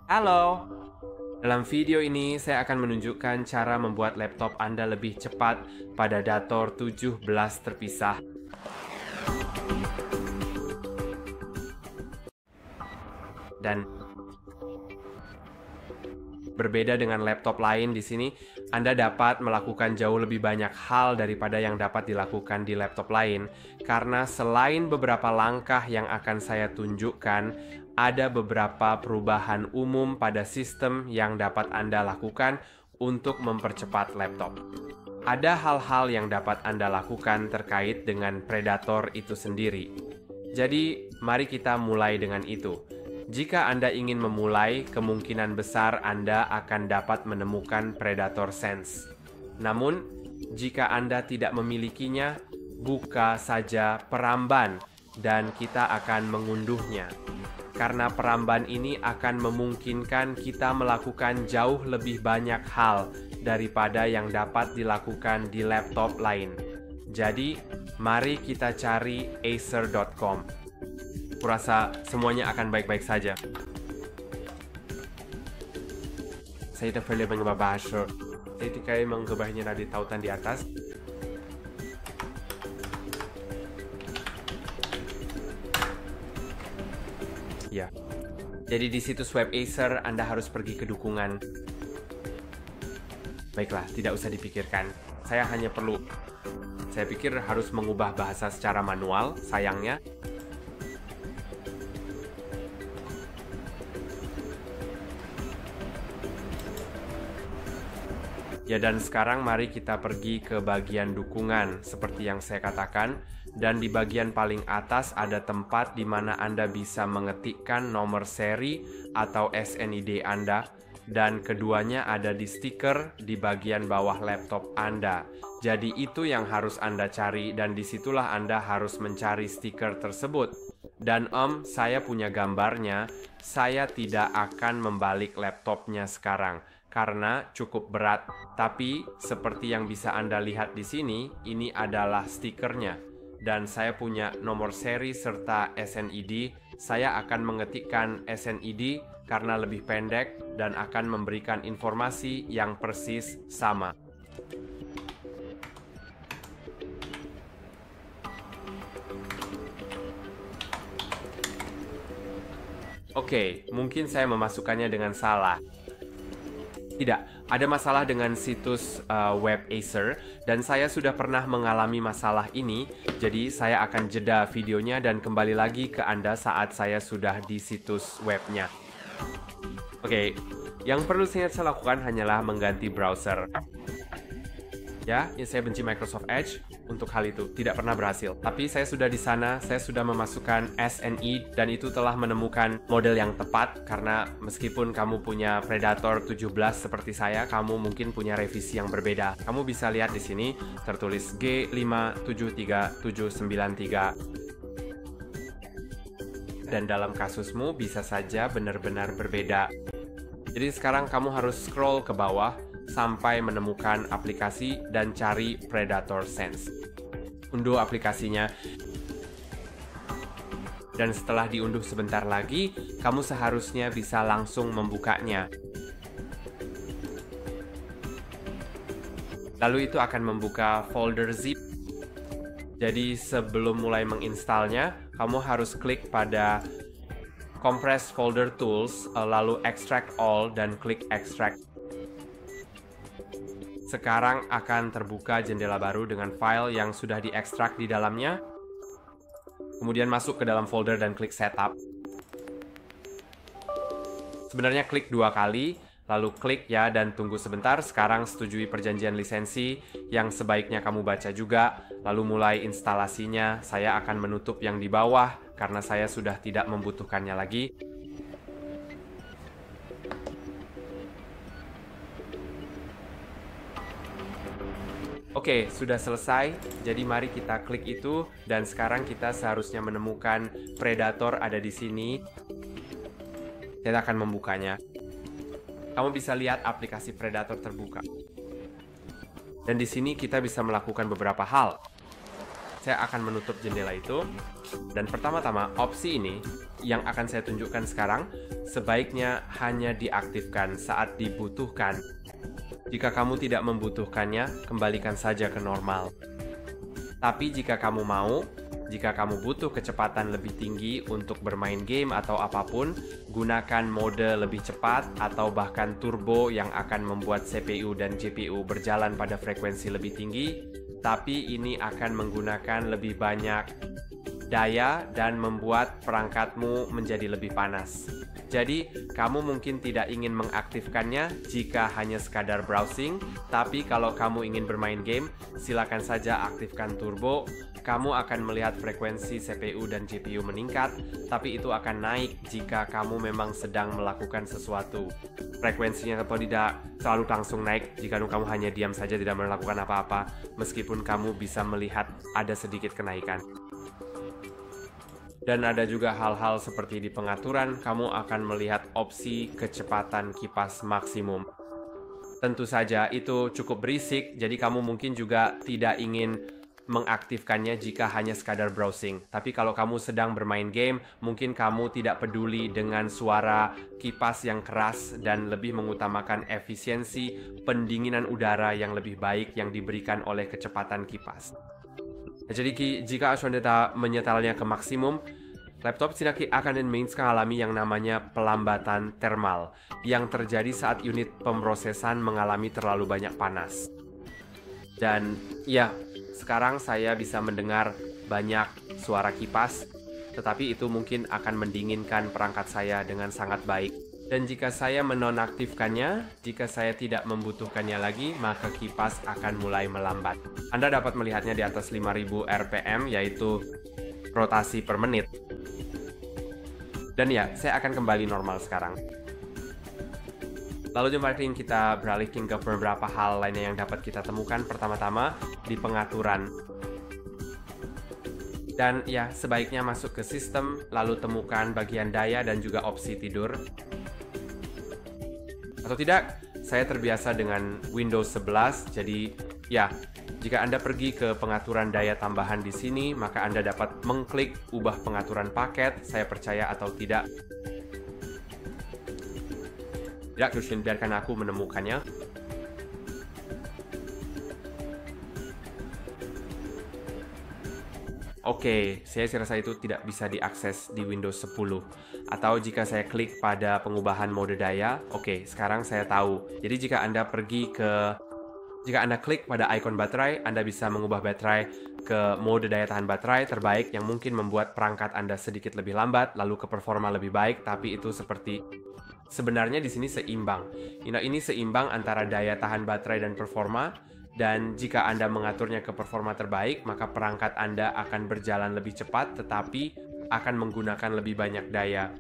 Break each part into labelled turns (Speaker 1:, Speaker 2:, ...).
Speaker 1: Halo, dalam video ini saya akan menunjukkan cara membuat laptop Anda lebih cepat pada Dator 17 terpisah. Dan berbeda dengan laptop lain di sini, Anda dapat melakukan jauh lebih banyak hal daripada yang dapat dilakukan di laptop lain. Karena selain beberapa langkah yang akan saya tunjukkan, ada beberapa perubahan umum pada sistem yang dapat Anda lakukan untuk mempercepat laptop. Ada hal-hal yang dapat Anda lakukan terkait dengan Predator itu sendiri. Jadi, mari kita mulai dengan itu. Jika Anda ingin memulai, kemungkinan besar Anda akan dapat menemukan Predator Sense. Namun, jika Anda tidak memilikinya, buka saja Peramban dan kita akan mengunduhnya. Karena Peramban ini akan memungkinkan kita melakukan jauh lebih banyak hal daripada yang dapat dilakukan di laptop lain. Jadi, mari kita cari Acer.com. Kurasa semuanya akan baik-baik saja. Saya tidak boleh mengubah bahasa. Saya tidak mengubahnya dari tautan di atas. Ya. Jadi di situs web Acer Anda harus pergi ke dukungan. Baiklah, tidak usah dipikirkan. Saya pikir harus mengubah bahasa secara manual, sayangnya. Ya, dan sekarang mari kita pergi ke bagian dukungan, seperti yang saya katakan. Dan di bagian paling atas ada tempat di mana Anda bisa mengetikkan nomor seri atau SNID Anda. Dan keduanya ada di stiker di bagian bawah laptop Anda. Jadi itu yang harus Anda cari dan disitulah Anda harus mencari stiker tersebut. Dan saya punya gambarnya, saya tidak akan membalik laptopnya sekarang karena cukup berat, tapi seperti yang bisa Anda lihat di sini, ini adalah stikernya. Dan saya punya nomor seri serta SNID. Saya akan mengetikkan SNID karena lebih pendek dan akan memberikan informasi yang persis sama. Oke, mungkin saya memasukkannya dengan salah. Tidak, ada masalah dengan situs web Acer dan saya sudah pernah mengalami masalah ini, jadi saya akan jeda videonya dan kembali lagi ke Anda saat saya sudah di situs webnya. Oke, yang perlu saya lakukan hanyalah mengganti browser. Ya, saya benci Microsoft Edge untuk hal itu, tidak pernah berhasil. Tapi saya sudah di sana, saya sudah memasukkan SNI dan itu telah menemukan model yang tepat karena meskipun kamu punya Predator 17 seperti saya, kamu mungkin punya revisi yang berbeda. Kamu bisa lihat di sini tertulis G573-793. Dan dalam kasusmu bisa saja benar-benar berbeda. Jadi sekarang kamu harus scroll ke bawah sampai menemukan aplikasi dan cari Predator Sense. Unduh aplikasinya. Dan setelah diunduh sebentar lagi, kamu seharusnya bisa langsung membukanya. Lalu itu akan membuka folder zip. Jadi sebelum mulai menginstalnya, kamu harus klik pada Compress Folder Tools, lalu Extract All dan klik Extract. Sekarang akan terbuka jendela baru dengan file yang sudah diekstrak di dalamnya. Kemudian masuk ke dalam folder dan klik Setup. Sebenarnya klik 2 kali, lalu klik ya dan tunggu sebentar. Sekarang setujui perjanjian lisensi yang sebaiknya kamu baca juga. Lalu mulai instalasinya. Saya akan menutup yang di bawah karena saya sudah tidak membutuhkannya lagi. Oke, sudah selesai. Jadi mari kita klik itu dan sekarang kita seharusnya menemukan Predator ada di sini. Kita akan membukanya. Kamu bisa lihat aplikasi Predator terbuka. Dan di sini kita bisa melakukan beberapa hal. Saya akan menutup jendela itu. Dan pertama-tama opsi ini yang akan saya tunjukkan sekarang sebaiknya hanya diaktifkan saat dibutuhkan. Jika kamu tidak membutuhkannya, kembalikan saja ke normal. Tapi jika kamu mau, jika kamu butuh kecepatan lebih tinggi untuk bermain game atau apapun, gunakan mode lebih cepat atau bahkan turbo yang akan membuat CPU dan GPU berjalan pada frekuensi lebih tinggi, tapi ini akan menggunakan lebih banyak daya dan membuat perangkatmu menjadi lebih panas. Jadi, kamu mungkin tidak ingin mengaktifkannya jika hanya sekadar browsing, tapi kalau kamu ingin bermain game, silakan saja aktifkan turbo. Kamu akan melihat frekuensi CPU dan GPU meningkat, tapi itu akan naik jika kamu memang sedang melakukan sesuatu. Frekuensinya atau tidak selalu langsung naik jika kamu hanya diam saja tidak melakukan apa-apa, meskipun kamu bisa melihat ada sedikit kenaikan. Dan ada juga hal-hal seperti di pengaturan, kamu akan melihat opsi kecepatan kipas maksimum. Tentu saja itu cukup berisik, jadi kamu mungkin juga tidak ingin mengaktifkannya jika hanya sekadar browsing. Tapi kalau kamu sedang bermain game, mungkin kamu tidak peduli dengan suara kipas yang keras dan lebih mengutamakan efisiensi pendinginan udara yang lebih baik yang diberikan oleh kecepatan kipas. Jadi jika Anda menyetelnya ke maksimum, laptop tidak akan mengalami yang namanya pelambatan thermal yang terjadi saat unit pemrosesan mengalami terlalu banyak panas. Dan ya, sekarang saya bisa mendengar banyak suara kipas, tetapi itu mungkin akan mendinginkan perangkat saya dengan sangat baik. Dan jika saya menonaktifkannya, jika saya tidak membutuhkannya lagi, maka kipas akan mulai melambat. Anda dapat melihatnya di atas 5000 RPM, yaitu rotasi per menit. Dan ya, saya akan kembali normal sekarang. Lalu kemarin kita beralih ke beberapa hal lainnya yang dapat kita temukan. Pertama-tama, di pengaturan. Dan ya, sebaiknya masuk ke sistem, lalu temukan bagian daya dan juga opsi tidur. Atau tidak, saya terbiasa dengan Windows 11, jadi ya, jika Anda pergi ke pengaturan daya tambahan di sini, maka Anda dapat mengklik ubah pengaturan paket, saya percaya atau tidak. Tidak, Christian, biarkan aku menemukannya. Oke, saya rasa itu tidak bisa diakses di Windows 10. Atau jika saya klik pada pengubahan mode daya, oke, sekarang saya tahu. Jadi jika Anda klik pada ikon baterai, Anda bisa mengubah baterai ke mode daya tahan baterai terbaik yang mungkin membuat perangkat Anda sedikit lebih lambat, lalu ke performa lebih baik, tapi itu sebenarnya di sini seimbang. Ini seimbang antara daya tahan baterai dan performa. Dan jika Anda mengaturnya ke performa terbaik, maka perangkat Anda akan berjalan lebih cepat, tetapi akan menggunakan lebih banyak daya.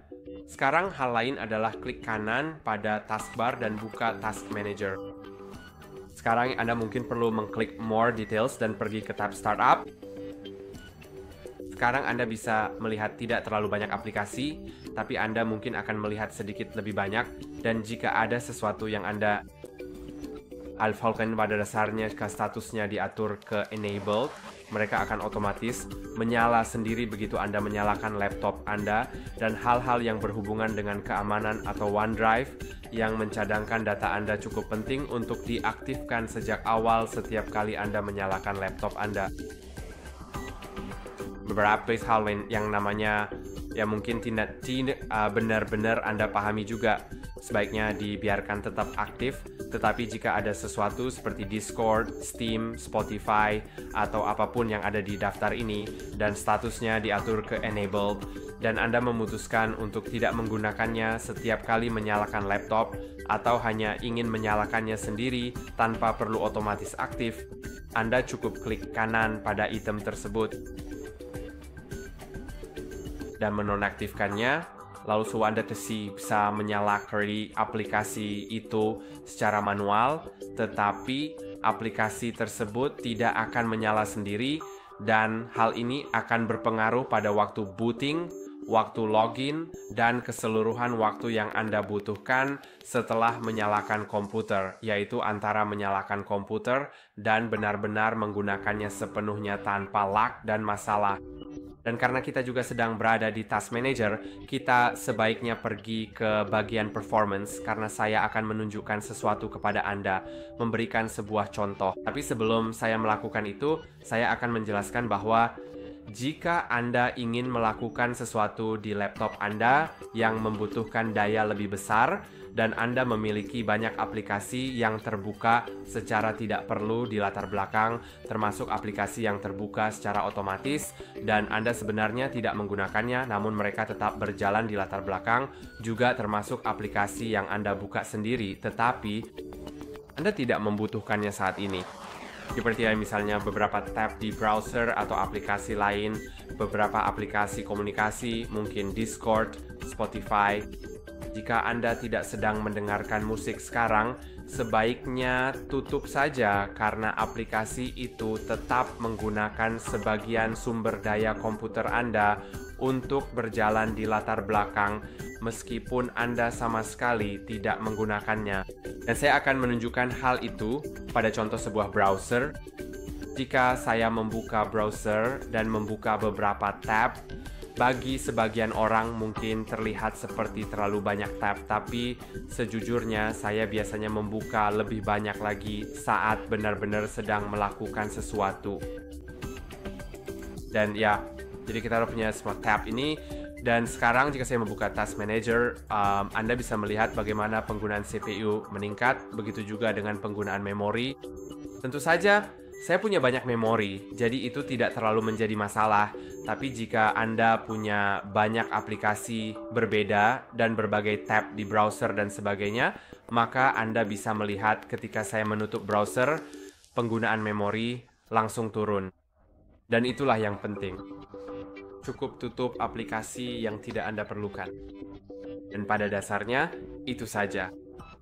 Speaker 1: Sekarang hal lain adalah klik kanan pada taskbar dan buka Task Manager. Sekarang Anda mungkin perlu mengklik More Details dan pergi ke tab Startup. Sekarang Anda bisa melihat tidak terlalu banyak aplikasi, tapi Anda mungkin akan melihat sedikit lebih banyak. Dan jika ada sesuatu yang Anda alphalkan pada dasarnya statusnya diatur ke enabled, mereka akan otomatis menyala sendiri begitu Anda menyalakan laptop Anda, dan hal-hal yang berhubungan dengan keamanan atau OneDrive yang mencadangkan data Anda cukup penting untuk diaktifkan sejak awal setiap kali Anda menyalakan laptop Anda. Beberapa hal yang namanya ya mungkin tidak benar-benar Anda pahami juga, sebaiknya dibiarkan tetap aktif. Tetapi jika ada sesuatu seperti Discord, Steam, Spotify, atau apapun yang ada di daftar ini, dan statusnya diatur ke enabled, dan Anda memutuskan untuk tidak menggunakannya setiap kali menyalakan laptop, atau hanya ingin menyalakannya sendiri tanpa perlu otomatis aktif, Anda cukup klik kanan pada item tersebut dan menonaktifkannya. Lalu Anda bisa menyalakan aplikasi itu secara manual, tetapi aplikasi tersebut tidak akan menyala sendiri, dan hal ini akan berpengaruh pada waktu booting, waktu login, dan keseluruhan waktu yang Anda butuhkan setelah menyalakan komputer, yaitu antara menyalakan komputer dan benar-benar menggunakannya sepenuhnya tanpa lag dan masalah. Dan karena kita juga sedang berada di Task Manager, kita sebaiknya pergi ke bagian performance karena saya akan menunjukkan sesuatu kepada Anda, memberikan sebuah contoh. Tapi sebelum saya melakukan itu, saya akan menjelaskan bahwa jika Anda ingin melakukan sesuatu di laptop Anda yang membutuhkan daya lebih besar, dan Anda memiliki banyak aplikasi yang terbuka secara tidak perlu di latar belakang, termasuk aplikasi yang terbuka secara otomatis, dan Anda sebenarnya tidak menggunakannya, namun mereka tetap berjalan di latar belakang, juga termasuk aplikasi yang Anda buka sendiri, tetapi Anda tidak membutuhkannya saat ini. Seperti misalnya beberapa tab di browser atau aplikasi lain, beberapa aplikasi komunikasi, mungkin Discord, Spotify. Jika Anda tidak sedang mendengarkan musik sekarang, sebaiknya tutup saja karena aplikasi itu tetap menggunakan sebagian sumber daya komputer Anda untuk berjalan di latar belakang meskipun Anda sama sekali tidak menggunakannya. Dan saya akan menunjukkan hal itu pada contoh sebuah browser. Jika saya membuka browser dan membuka beberapa tab, bagi sebagian orang mungkin terlihat seperti terlalu banyak tab, tapi sejujurnya saya biasanya membuka lebih banyak lagi saat benar-benar sedang melakukan sesuatu. Dan ya, jadi kita punya semua tab ini. Dan sekarang jika saya membuka Task Manager, Anda bisa melihat bagaimana penggunaan CPU meningkat, begitu juga dengan penggunaan memori. Tentu saja, saya punya banyak memori, jadi itu tidak terlalu menjadi masalah. Tapi jika Anda punya banyak aplikasi berbeda dan berbagai tab di browser dan sebagainya, maka Anda bisa melihat ketika saya menutup browser, penggunaan memori langsung turun. Dan itulah yang penting. Cukup tutup aplikasi yang tidak Anda perlukan. Dan pada dasarnya, itu saja.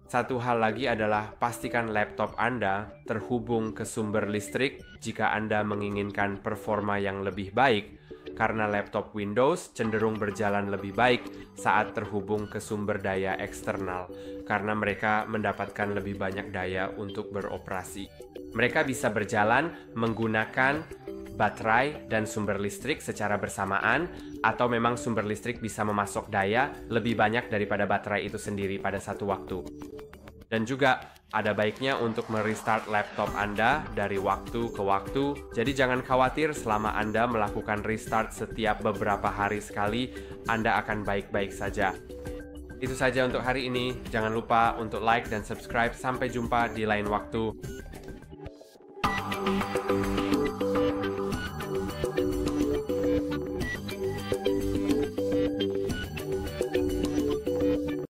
Speaker 1: Satu hal lagi adalah pastikan laptop Anda terhubung ke sumber listrik jika Anda menginginkan performa yang lebih baik, karena laptop Windows cenderung berjalan lebih baik saat terhubung ke sumber daya eksternal, karena mereka mendapatkan lebih banyak daya untuk beroperasi. Mereka bisa berjalan menggunakan baterai dan sumber listrik secara bersamaan, atau memang sumber listrik bisa memasok daya lebih banyak daripada baterai itu sendiri pada satu waktu. Dan juga ada baiknya untuk merestart laptop Anda dari waktu ke waktu. Jadi jangan khawatir selama Anda melakukan restart setiap beberapa hari sekali, Anda akan baik-baik saja. Itu saja untuk hari ini. Jangan lupa untuk like dan subscribe. Sampai jumpa di lain waktu.